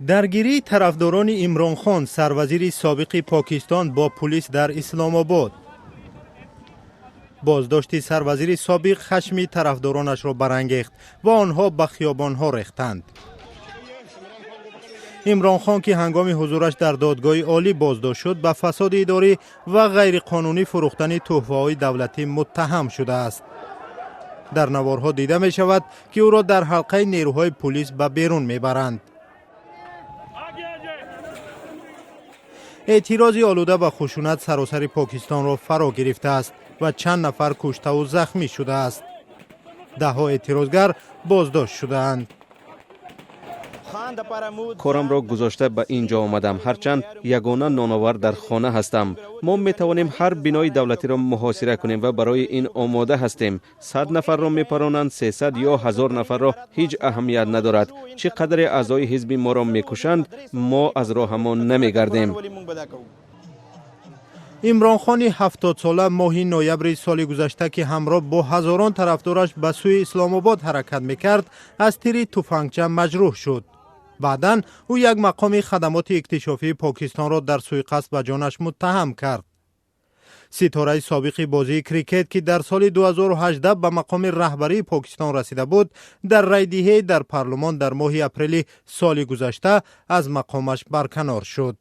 درگیری طرفداران عمران خان سروزیر سابق پاکستان با پلیس در اسلام آباد. بازداشت سروزیر سابق خشم طرفدارانش را برانگیخت و آنها به خیابانها ریختند. عمران خان که هنگام حضورش در دادگاه عالی بازداشت شد به فساد اداری و غیر قانونی فروختن تحفه‌های دولتی متهم شده است. در نوارها دیده می شود که او را در حلقه نیروهای پلیس به بیرون می برند. اعتراض آلوده به خشونت سراسر پاکستان را فرا گرفته است و چند نفر کشته و زخمی شده است. ده‌ها اعتراضگر بازداشت شده‌اند. کارم را گذاشته به اینجا آمدم، هرچند یگانه نانآور در خانه هستم. ما می توانیم هر بنای دولتی را محاصره کنیم و برای این آماده هستیم. 100 نفر را می پرانند، 300 یا 1000 نفر را هیچ اهمیت ندارد. چقدر اعضای حزب ما را می کشند، ما از راهمان نمی گردیم. عمران خان 70 ساله ماه نوامبر سال گذشته که همراه با هزاران طرفدارش به سوی اسلام آباد حرکت میکرد از تیر تفنگچه مجروح شد. بعداً او یک مقام خدمات اکتشافی پاکستان را در سوءقصد به جانش متهم کرد. ستاره سابق بازی کریکت که در سال 2018 به مقام رهبری پاکستان رسیده بود، در رأی‌دهی در پارلمان در ماه اپریل سال گذشته از مقامش برکنار شد.